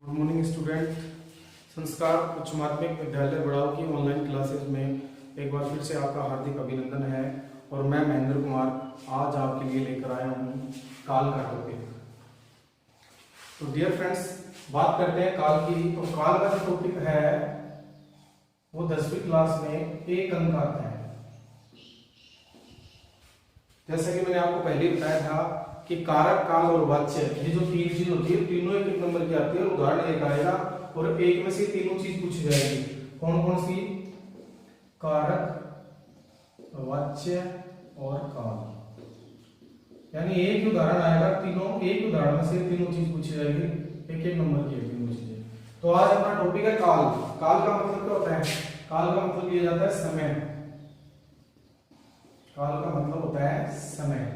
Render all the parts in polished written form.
Good morning student. संस्कार उच्च माध्यमिक विद्यालय बड़ाव की ऑनलाइन क्लासेस में एक बार फिर से आपका हार्दिक अभिनंदन है और मैं महेंद्र कुमार आज आपके लिए लेकर आया हूँ काल का टॉपिक। तो डियर फ्रेंड्स, बात करते हैं काल की। तो काल का जो टॉपिक है वो 10वीं क्लास में एक अंक आता है। जैसा कि मैंने आपको पहले बताया था कि कारक, काल और वाच्य, ये जो तीन चीज होती है तीनों एक एक नंबर की आती है। उदाहरण एक आएगा और एक में से तीनों चीज पूछी जाएगी। कौन कौन सी? कारक, वाच्य और काल। यानी एक ही उदाहरण आएगा, तीनों एक उदाहरण में से तीनों चीज पूछी जाएगी, एक एक नंबर की तीनों चीजें। तो आज अपना टॉपिक है काल। काल का मतलब क्या होता है? काल का मतलब लिया जाता है समय। काल का मतलब होता है समय।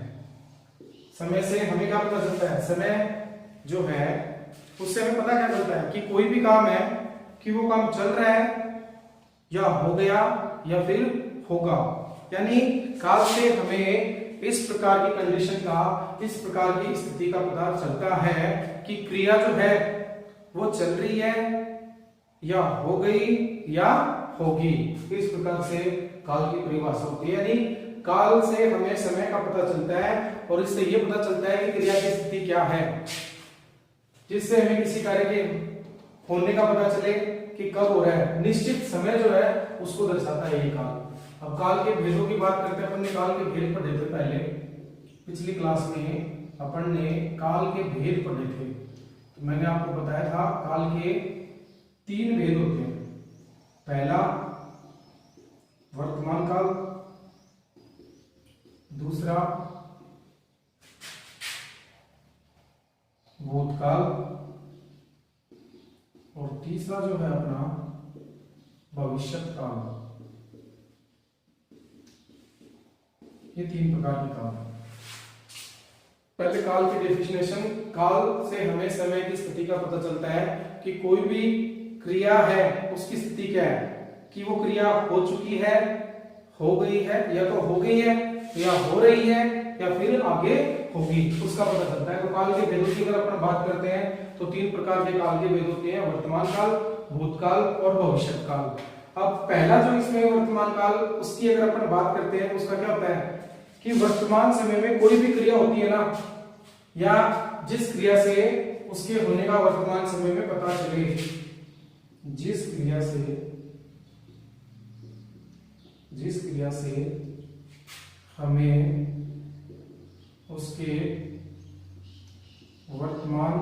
समय से हमें क्या पता चलता है? समय जो है उससे हमें पता क्या चलता है कि कोई भी काम है कि वो काम चल रहा है या हो गया या फिर होगा। यानी काल से हमें इस प्रकार की कंडीशन का, इस प्रकार की स्थिति का पता चलता है कि क्रिया जो है वो चल रही है या हो गई या होगी। इस प्रकार से काल की परिभाषा होती है। यानी काल से हमें समय का पता चलता है और इससे यह पता चलता है कि क्रिया की स्थिति क्या है, जिससे हमें किसी कार्य के होने का पता चले कि कब हो रहा है। निश्चित समय जो है उसको दर्शाता है ये काल। अब काल के भेदों की बात करते हैं। अपन ने काल के भेद पढ़े थे पहले, पिछली क्लास में अपन ने काल के भेद पढ़े थे। तो मैंने आपको बताया था काल के 3 भेद होते हैं। पहला वर्तमान काल, दूसरा भूतकाल और तीसरा जो है अपना भविष्यत काल। ये 3 प्रकार के काल हैं। पहले काल की डेफिनेशन। काल से हमें समय की स्थिति का पता चलता है कि कोई भी क्रिया है उसकी स्थिति क्या है, कि वो क्रिया हो चुकी है, हो गई है, या तो हो गई है या हो रही है या फिर आगे होगी, उसका पता चलता है। तो काल के भेदों की अगर अपन बात करते हैं तो 3 प्रकार के काल के भेद होते हैं, वर्तमान काल, भूतकाल और भविष्यत काल। अब पहला जो इसमें वर्तमान काल, उसकी अगर अपन बात करते हैं उसका क्या होता है कि वर्तमान समय में कोई भी क्रिया होती है ना, या जिस क्रिया से उसके होने का वर्तमान समय में पता चले, जिस क्रिया से हमें उसके वर्तमान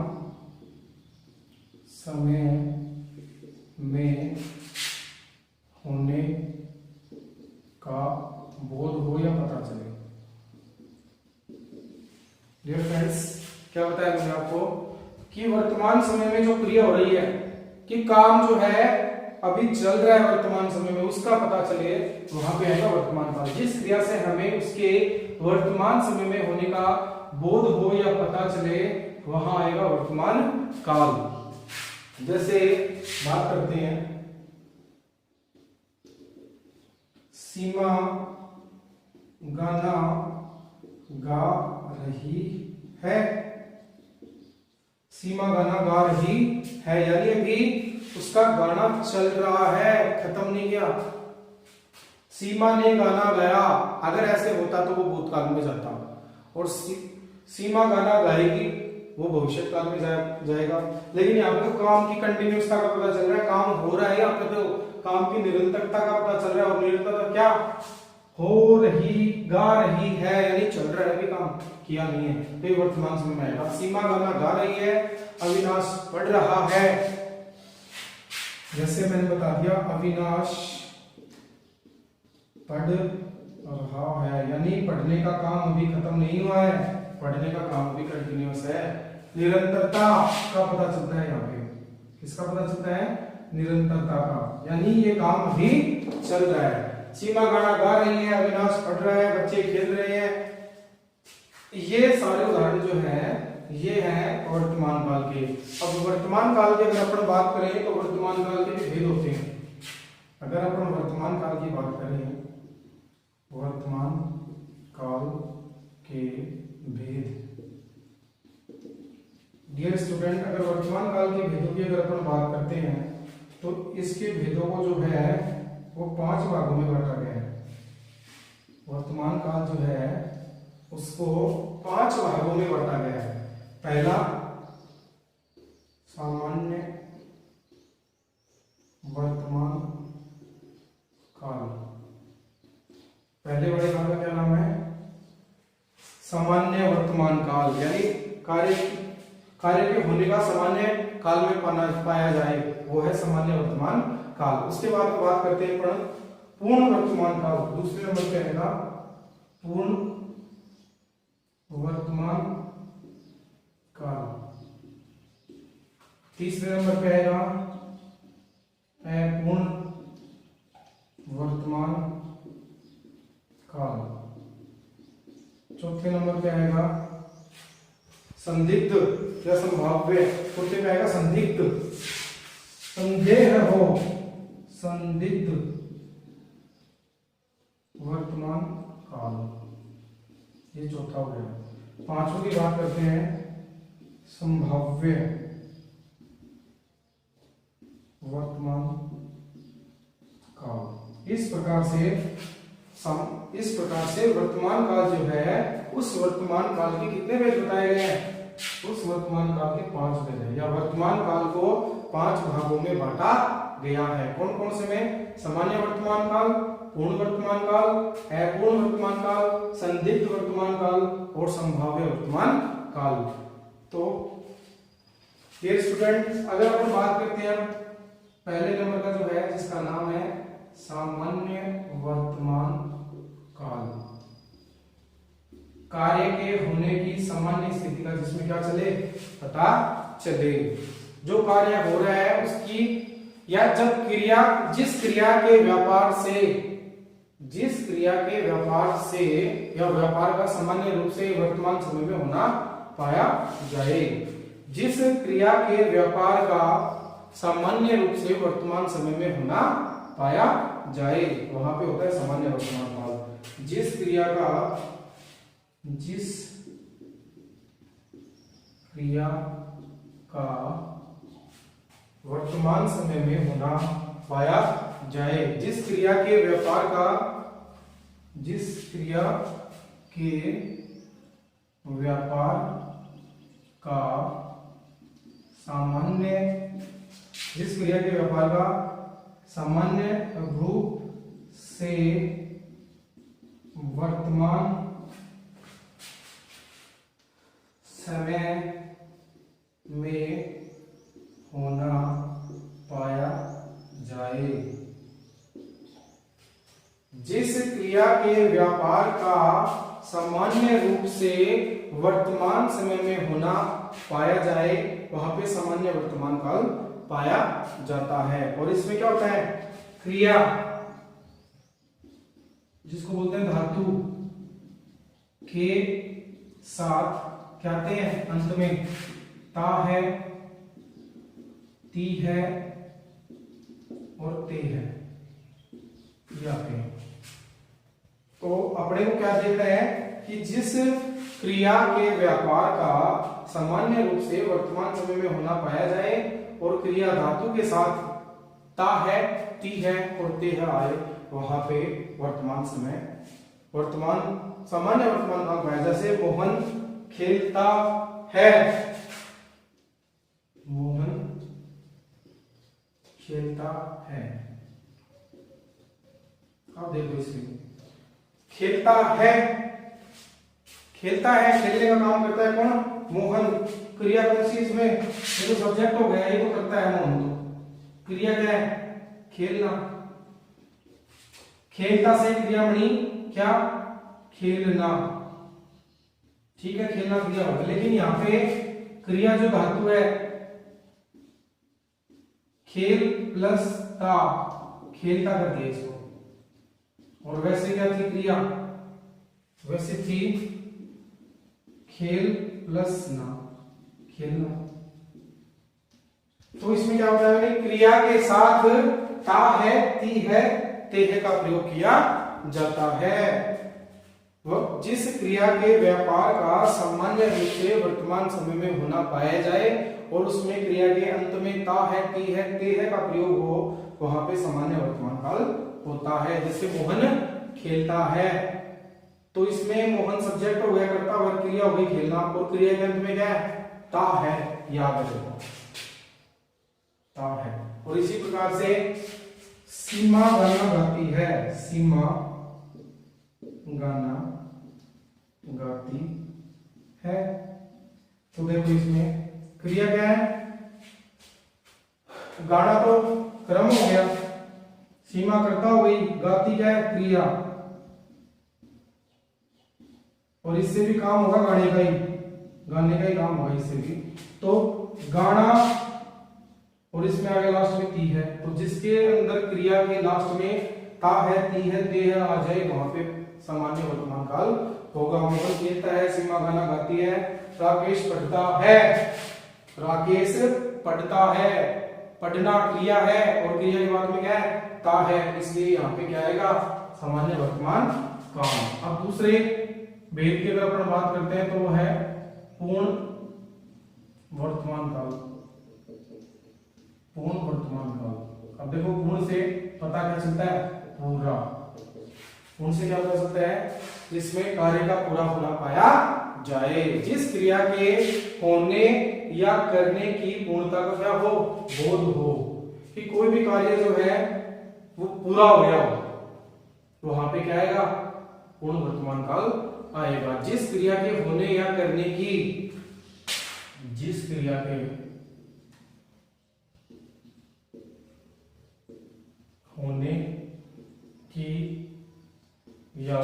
समय में होने का बोध हो या पता चले। डियर फ्रेंड्स, क्या बताया मैंने आपको कि वर्तमान समय में जो क्रिया हो रही है, कि काम जो है अभी चल रहा है वर्तमान समय में, उसका पता चले, वहां पे आएगा वर्तमान काल। जिस क्रिया से हमें उसके वर्तमान समय में होने का बोध हो या पता चले, वहां आएगा वर्तमान काल। जैसे बात करते हैं, सीमा गाना गा रही है। सीमा गाना गा रही है यानी अभी उसका गाना चल रहा है, खत्म नहीं गया। सीमा ने गाना गाया, अगर ऐसे होता तो वो भूतकाल में जाता, और सीमा गाना गाएगी वो भविष्य काल में जाएगा। लेकिन यहाँ पे तो काम की कंटिन्यूसता का पता चल रहा है, काम हो रहा है। यहाँ पे तो काम की निरंतरता का पता चल रहा है, और निरंतरता क्या हो रही, गा रही है, यानी चल रहा है, अभी काम किया नहीं है, तो ये वर्तमान समय में आएगा। सीमा गाना गा रही है, अविनाश पढ़ रहा है। जैसे मैंने बता दिया, अविनाश पढ़ रहा है, यानी पढ़ने का काम अभी खत्म नहीं हुआ है, पढ़ने का काम अभी कंटिन्यूअस है। निरंतरता का पता चलता है यहाँ पे। किसका पता चलता है? निरंतरता का, यानी ये काम अभी चल रहा है। सीमा गाना गा रही है, अविनाश पढ़ रहा है, बच्चे खेल रहे हैं। ये सारे उदाहरण जो है ये है वर्तमान काल के। अब वर्तमान काल की अगर अपन बात करें तो वर्तमान काल के भी भेद होते हैं। अगर अपन वर्तमान काल की बात करें, वर्तमान काल के भेद, डियर स्टूडेंट, अगर वर्तमान काल के भेदों की अगर अपन बात करते हैं तो इसके भेदों को जो है वो 5 भागों में बांटा गया है। वर्तमान काल जो है उसको 5 भागों में बांटा गया है। पहला सामान्य वर्तमान काल। पहले बड़े काल का क्या नाम है? सामान्य वर्तमान काल, यानी कार्य के होने का सामान्य काल में पाया जाए वो है सामान्य वर्तमान काल। उसके बाद बात करते हैं अपन पूर्ण वर्तमान काल। दूसरे नंबर पे आएगा पूर्ण वर्तमान काल। तीसरे नंबर पे आएगा अपूर्ण वर्तमान काल। चौथे नंबर पे आएगा संदिग्ध या संभाव्य। चौथे पे आएगा संदिग्ध, संदेह हो, संदिग्ध वर्तमान काल। ये चौथा हो गया। पांचों की बात करते हैं संभाव्य वर्तमान काल। इस प्रकार से वर्तमान काल जो है उस वर्तमान काल के कितने भेद बताए गए हैं? उस वर्तमान काल के 5 भेद है, या वर्तमान काल को 5 भागों में बांटा गया है। कौन कौन से में? सामान्य वर्तमान काल, पूर्ण वर्तमान काल, अपूर्ण वर्तमान काल, संदिग्ध वर्तमान काल और संभाव्य वर्तमान काल। तो ये स्टूडेंट, अगर अपन बात करते हैं पहले नंबर का जो है जिसका नाम है सामान्य वर्तमान काल। कार्य के होने की सामान्य स्थिति का जिसमें क्या चले? पता चले। जो कार्य हो रहा है उसकी, या जब जिस क्रिया के व्यापार से या व्यापार का सामान्य रूप से वर्तमान समय में होना पाया जाए। जिस क्रिया के व्यापार का सामान्य रूप से वर्तमान समय में होना पाया जाए वहां पे होता है सामान्य वर्तमान काल। जिस क्रिया का वर्तमान समय में होना पाया जाए, जिस क्रिया के व्यापार का सामान्य रूप से वर्तमान समय में होना पाया जाए। जिस क्रिया के व्यापार का सामान्य रूप से वर्तमान समय में होना पाया जाए वहां पे सामान्य वर्तमान काल पाया जाता है। और इसमें क्या होता है? क्रिया, जिसको बोलते हैं धातु के साथ क्या आते हैं अंत में? ता है, ती है और ते है, ये आते हैं। तो अपने को क्या देख रहे हैं कि जिस क्रिया के व्यापार का सामान्य रूप से वर्तमान समय में होना पाया जाए और क्रिया धातु के साथ ता है, ती है और ते है आए वहां पे सामान्य वर्तमान काल पाया। जैसे मोहन खेलता है, मोहन खेलता है। अब देखो इसमें खेलता है, खेलने का काम करता है कौन? मोहन। क्रिया कौन सी इसमें? ये तो सब्जेक्ट हो गया, ये तो करता है मोहन। तो क्रिया क्या है? खेलना। खेलता से क्रिया बनी क्या? खेलना। ठीक है, खेलना क्रिया होगा। लेकिन यहाँ पे क्रिया जो धातु है खेल प्लस ता, खेलता कर दिया इसको। और वैसे क्या थी क्रिया? वैसे थी खेल प्लस ना, खेलना। तो इसमें क्या होता है? क्रिया के साथ ता है, ती है, ते है का प्रयोग किया जाता है। वह जिस क्रिया के व्यापार का सामान्य रूप से वर्तमान समय में होना पाया जाए और उसमें क्रिया के अंत में ता है, ती है, ते है का प्रयोग हो, वहां पे सामान्य वर्तमान काल होता है। जैसे मोहन खेलता है, तो इसमें मोहन सब्जेक्ट हो गया, कर्ता और क्रिया हो गई खेलना, और क्रिया के अंत में क्या है, ता है, याद रखो ता है। और इसी प्रकार से सीमा गाना गाती है, सीमा गाना गाती है, तो देखो इसमें क्रिया क्या है, गाना तो क्रम हो गया, सीमा कर्ता हो गई, गाती क्या है, क्रिया, और इससे भी काम होगा गाने का ही काम होगा इससे भी। तो गाना और इसमें आगे लास्ट में ती है, तो जिसके अंदर क्रिया के लास्ट में ता है, ती है, ते है आ जाए, वहां पे सामान्य वर्तमान काल होगा। मोहन खेलता है, सीमा गाना गाती है, राकेश पढ़ता है, राकेश पढ़ता है, पढ़ना क्रिया है और क्रिया के बाद में क्या है, ता है, इसलिए यहाँ पे क्या आएगा, सामान्य वर्तमान काल। अब दूसरे भेद की अगर अपन बात करते हैं तो वो है पूर्ण वर्तमान काल, पूर्ण वर्तमान काल। अब देखो पूर्ण से पता क्या चलता है, पूरा, पूर्ण से क्या पता चलता है, जिसमें कार्य का पूरा होना पाया जाए, जिस क्रिया के होने या करने की पूर्णता का क्या हो, बोध हो, कि कोई भी कार्य जो है वो पूरा हो गया हो, तो वहां पे क्या आएगा, पूर्ण वर्तमान काल आएगा। जिस क्रिया के होने या करने की, जिस क्रिया के होने की या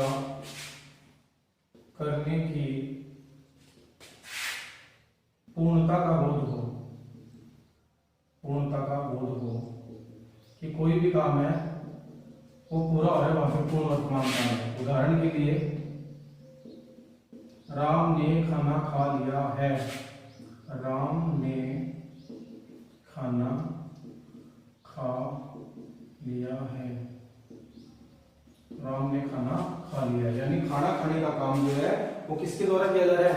करने की पूर्णता का बोध हो, पूर्णता का बोध हो, कि कोई भी काम है वो पूरा हो रहा है, वहां पे पूर्ण वर्तमान काल है। उदाहरण के लिए राम ने खाना खा लिया है, राम ने खाना खा लिया है, राम ने खाना खा लिया, यानी खाना खाने का काम जो है वो किसके द्वारा किया जा रहा है,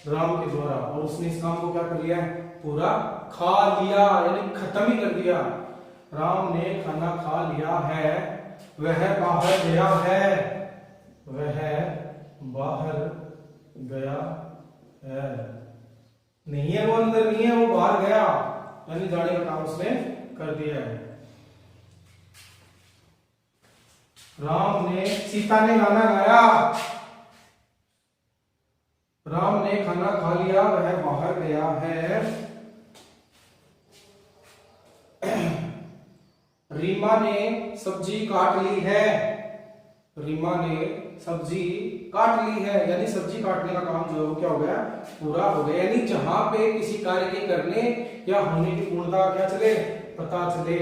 राम के द्वारा, और उसने इस काम को क्या कर लिया है, पूरा खा लिया, यानी खत्म ही कर दिया। राम ने खाना खा लिया है, वह बाहर गया है, वह बाहर गया है, नहीं है वो अंदर नहीं है, वो बाहर गया, यानी जाने का काम उसने कर दिया है। राम ने, सीता ने गाना गाया, राम ने खाना खा लिया, वह बाहर गया है। रीमा ने सब्जी काट ली है, रीमा ने सब्जी काट ली है, यानी सब्जी काटने का काम जो है वो क्या हो गया, पूरा हो गया। यानी जहां पे किसी कार्य के करने या होने की पूर्णता क्या चले, पता चले,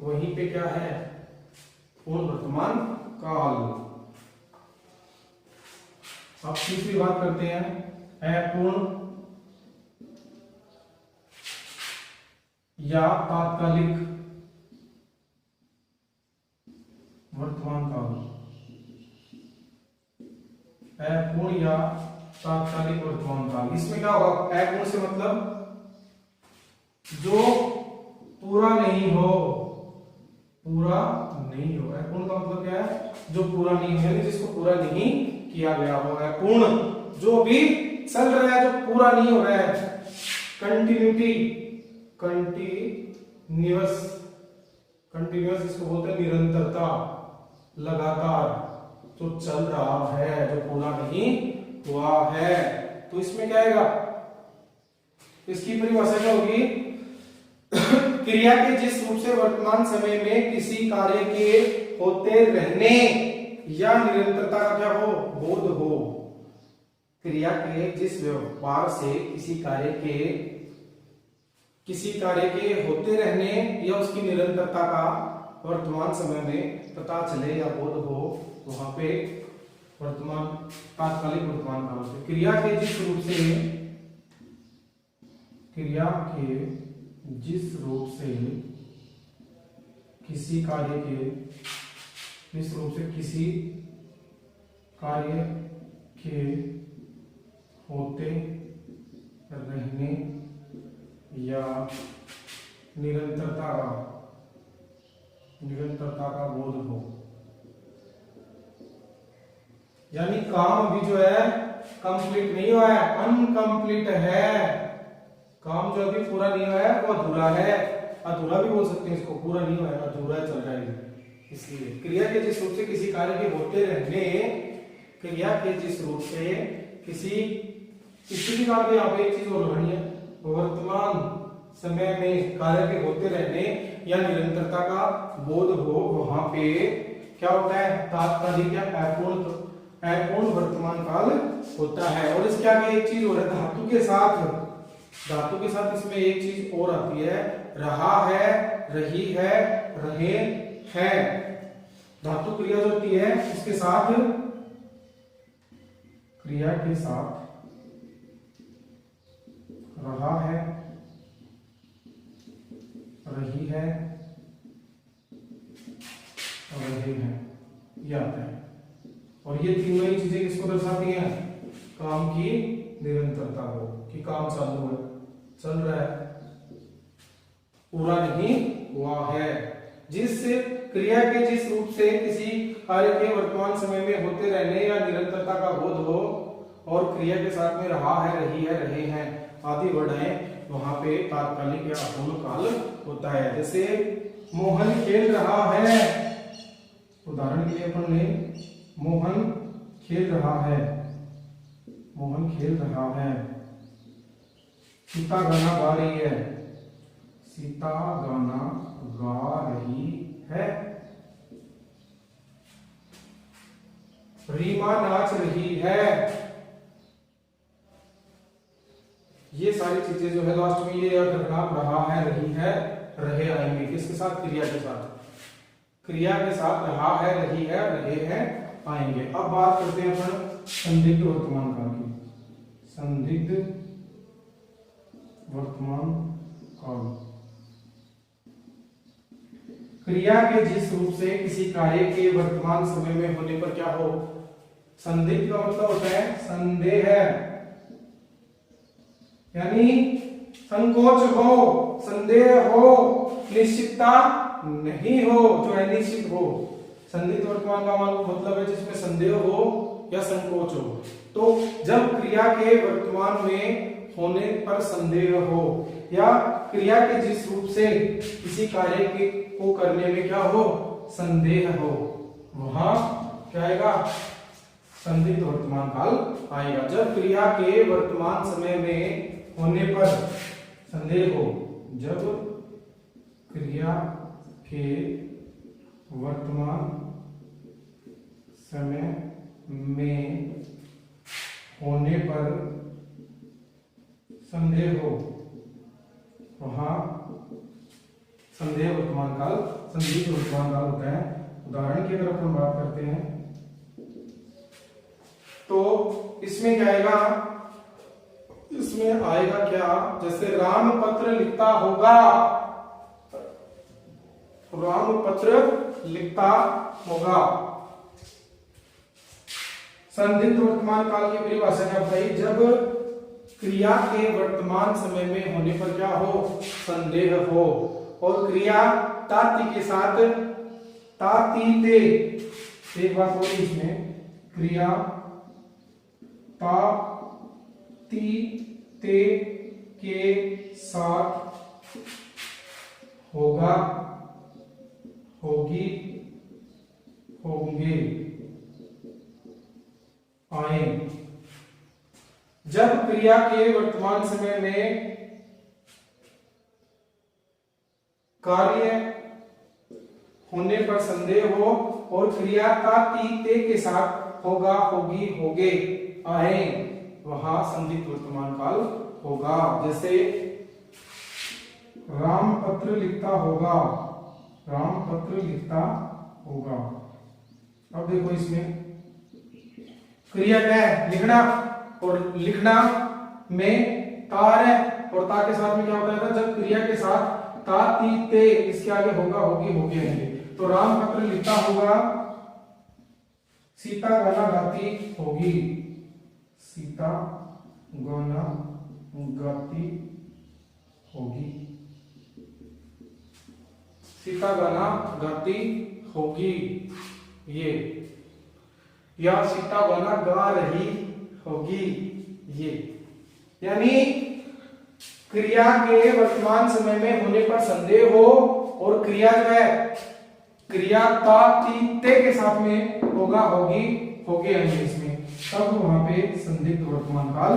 वहीं पे क्या है, पूर्ण वर्तमान काल। अब तीसरी बात करते हैं, अपूर्ण या तात्कालिक वर्तमान काल, अपूर्ण या तात्कालिक वर्तमान काल। इसमें क्या होगा, अपूर्ण से मतलब जो पूरा नहीं हो, पूरा नहीं हो, अपूर्ण का मतलब क्या है, जो पूरा नहीं हो, यानी जिसको पूरा नहीं किया गया हो। पूर्ण जो भी चल रहा है, जो पूरा नहीं हो रहा है, कंटिन्यूटी, कंटिन्यूअस, कंटिन्यूअस इसको बोलते हैं निरंतरता, लगातार जो चल रहा है, जो पूरा नहीं हुआ है। तो इसमें क्या आएगा, इसकी परिभाषा क्या होगी, क्रिया के जिस रूप से वर्तमान समय में किसी कार्य के होते रहने या निरंतरता का क्या हो, बोध हो। क्रिया के जिस व्यवहार से किसी कार्य के होते रहने या उसकी निरंतरता का वर्तमान समय में पता चले या बोध हो, वहां पे वर्तमान तात्कालिक वर्तमान काल से। क्रिया के जिस रूप से किसी कार्य के होते रहने या निरंतरता का बोध हो। यानी काम अभी जो है कंप्लीट नहीं हुआ है, अनकंप्लीट है। काम जो अभी पूरा नहीं हुआ है वो अधूरा है। अधूरा भी बोल सकते हैं इसको, पूरा नहीं हुआ है, अधूरा चल रहा है। इसलिए क्रिया के जिस रूप से किसी कार्य के होते रहने, क्रिया के जिस रूप से किसी भी कार्य, यहाँ पे एक चीज और बढ़नी है, वर्तमान समय में कार्य के होते रहने या निरंतरता का बोध हो, वहां पे क्या होता है, तात्कालिक या अपूर्ण वर्तमान काल होता है। और इसके आगे एक चीज और है, धातु के साथ इसमें एक चीज और आती है, रहा है, रही है, रहे हैं। धातु क्रिया जो होती है उसके साथ, क्रिया के साथ रहा है, रही है, रहे हैं, ये आता है। और ये तीनों ही चीजें किसको दर्शाती हैं, काम की निरंतरता को, कि काम चालू है, चल रहा है, पूरा नहीं हुआ है। जिस क्रिया के जिस रूप से किसी कार्य के वर्तमान समय में होते रहने या निरंतरता का बोध हो, और क्रिया के साथ में रहा है, रही है, रहे हैं आदि वर्ड है, वहां पे तात्कालिक या अपूर्ण काल होता है। जैसे मोहन खेल रहा है, उदाहरण के लिए अपन ने मोहन खेल रहा है, मोहन खेल रहा है। सीता गाना गा रही है, सीता गाना गा रही है। रीमा नाच रही है। ये सारी चीजें जो है लास्ट में ये रखना, रहा है, रही है, रहे आएंगे किसके साथ, क्रिया के साथ। क्रिया के साथ रहा है, रही है, रहे हैं आएंगे। अब बात करते हैं अपन संदिग्ध वर्तमान काल की। संदिग्ध वर्तमान काल क्रिया के जिस रूप से किसी कार्य के वर्तमान समय में होने पर क्या हो। संदिग्ध का मतलब होता है संदेह, यानी संकोच हो, संदेह हो, निश्चितता नहीं हो, जो अनिश्चित हो। संदिग्ध वर्तमान का मतलब है जिसमें संदेह हो या संकोच हो। तो जब क्रिया के वर्तमान में होने पर संदेह हो, या क्रिया के जिस रूप से किसी कार्य के को करने में क्या हो, संदेह हो, वहां क्या आएगा, संदिग्ध वर्तमान काल आएगा। जब क्रिया के वर्तमान समय में होने पर संदेह हो, जब क्रिया के वर्तमान समय में होने पर संदेह हो, वहां संदेह वर्तमान काल, संदिग्ध वर्तमान काल होता है। उदाहरण की अगर अपन बात करते हैं तो इसमें क्या आएगा, इसमें आएगा क्या, जैसे राम पत्र लिखता होगा, राम पत्र लिखता होगा। संदिग्ध वर्तमान काल की परिभाषा क्या बताई, जब क्रिया के वर्तमान समय में होने पर क्या हो, संदेह हो, और क्रिया ताति के साथ तातीते, एक बात और इसमें, क्रिया तातीते के साथ होगा, होगी, होंगे, आए। जब क्रिया के वर्तमान समय में कार्य होने पर संदेह हो, और क्रिया तातीते के साथ होगा, होगी, होगे, आए, वहां संदिग्ध वर्तमान काल होगा। जैसे राम पत्र लिखता होगा, राम पत्र लिखता होगा। अब देखो इसमें क्रिया क्या है, लिखना, और लिखना में कार है, और ता के साथ में क्या होता है, जब क्रिया के साथ तातीते इसके आगे होगा, होगी, होगे आएंगे। तो राम पत्र लिखता होगा, सीता गाना गाती होगी, सीता गाना गाती होगी। सीता गाना गाती होगी, ये, या सीता गाना गा रही होगी, ये। यानी क्रिया के वर्तमान समय में होने पर संदेह हो और क्रिया जो है क्रिया ता ती ते के साथ में होगा, होगी, होगे आएंगे इसमें, तब वहां पे संदिग्ध वर्तमान काल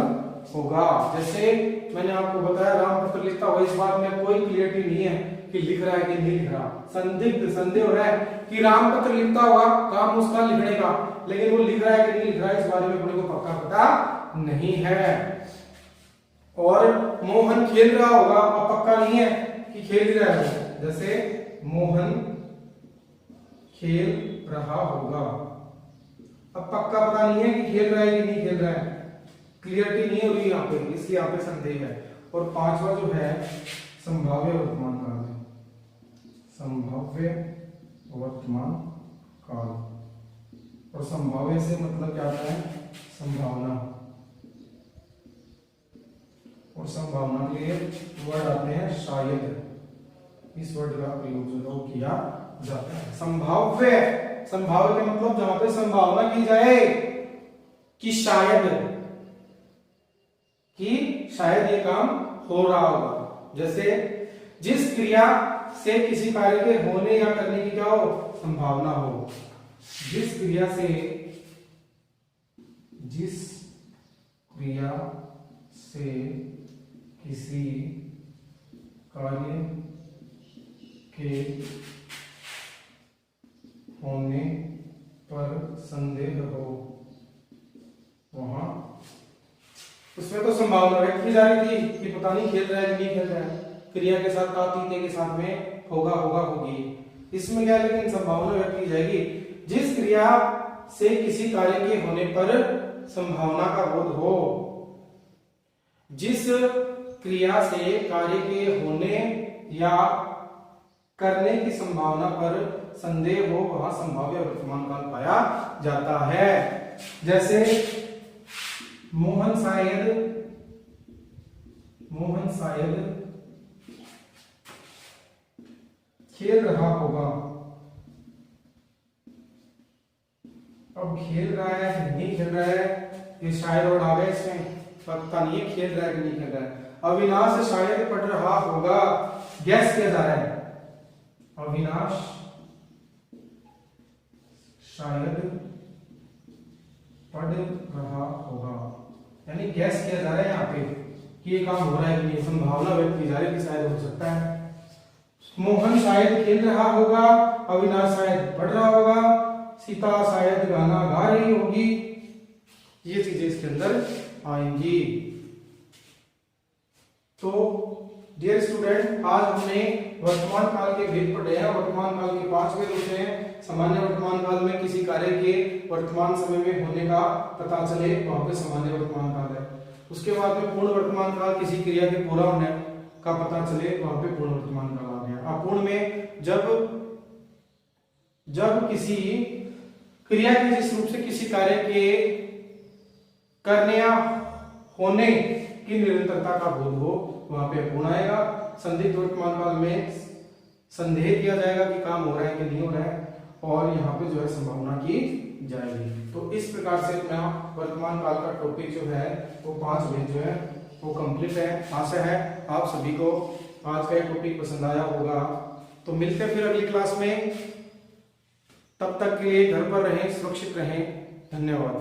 होगा। जैसे मैंने आपको बताया रामपत्र लिखता हुआ, इस बात में कोई क्लियरिटी नहीं है कि लिख रहा है कि नहीं लिख रहा। संदिग्ध, संदेह हो रहा है कि रामपत्र लिखता हुआ काम उसका लिखने का, लेकिन वो लिख रहा है कि नहीं लिख रहा है, इस बारे में अपने को पक्का पता नहीं है। और मोहन खेल रहा होगा, अब पक्का नहीं है कि खेल ही रहा है। जैसे मोहन खेल रहा होगा, अब पक्का पता नहीं है कि खेल रहा है कि नहीं खेल रहा है, क्लियरिटी नहीं हो रही यहाँ पे, इसलिए यहाँ पे संदेह है। और पांचवा जो है संभाव्य वर्तमान काल है, संभाव्य वर्तमान काल। और संभाव्य से मतलब क्या आता है, संभावना, और संभावना के लिए वर्ड आते हैं शायद, इस वर्ड का प्रयोग किया जाता है। संभाव्य, संभाव्य का मतलब जहां पे संभावना की जाए कि शायद ये काम हो रहा होगा। जैसे जिस क्रिया से किसी कार्य के होने या करने की क्या हो, संभावना हो। जिस क्रिया से किसी कार्य के होने पर संदेह हो, वहां उसमें तो संभावना व्यक्त की जा रही थी कि पता नहीं खेल रहा है कि नहीं खेल रहा है, क्रिया के साथ तातीते के साथ में होगा, होगा, होगी। इसमें क्या, लेकिन संभावना व्यक्त की जाएगी जिस क्रिया से किसी कार्य के होने पर संभावना का बोध हो। जिस क्रिया से कार्य के होने या करने की संभावना पर संदेह हो, वहां संभाव्य वर्तमान काल पाया जाता है। जैसे मोहन शायद खेल रहा होगा, अब खेल रहा है नहीं खेल रहा है, ये शायद और आ गया, इसमें पता नहीं है खेल रहा है कि नहीं खेल रहा है। अविनाश शायद पढ़ रहा होगा, गैस किया जा रहा है, अविनाश शायद पढ़ रहा होगा, यानी गैस किया जा रहा है यहाँ पे कि ये काम हो रहा है कि नहीं, संभावना व्यक्त की जा रही है कि शायद हो सकता है। मोहन शायद खेल रहा होगा, अविनाश शायद पढ़ रहा होगा, सीता शायद गाना गा रही होगी, ये चीजें इसके अंदर आएंगी। तो डियर स्टूडेंट, आज हमने वर्तमान काल के भेद पढ़े हैं। वर्तमान काल के 5 भेद होते हैं। सामान्य वर्तमान काल में किसी कार्य के वर्तमान समय में होने का पता चले, वहां पे सामान्य वर्तमान काल है। उसके बाद में पूर्ण वर्तमान काल, किसी क्रिया के पूरा होने का पता चले, वहां पे पूर्ण वर्तमान काल आ गया। अपूर्ण में जब किसी क्रिया के जिस रूप से किसी कार्य के करने या होने की निरंतरता का बोध हो, वहां पे अपूर्ण आएगा। संदिग्ध वर्तमान काल में संदेह किया जाएगा कि काम हो रहा है कि नहीं हो रहा है, और यहाँ पे जो है संभावना की जाएगी। तो इस प्रकार से अपना वर्तमान काल का टॉपिक जो है वो 5 भेद जो है वो कंप्लीट है। आशा है आप सभी को आज का ये टॉपिक पसंद आया होगा। तो मिलते हैं फिर अगली क्लास में, तब तक के लिए घर पर रहें, सुरक्षित रहें। धन्यवाद।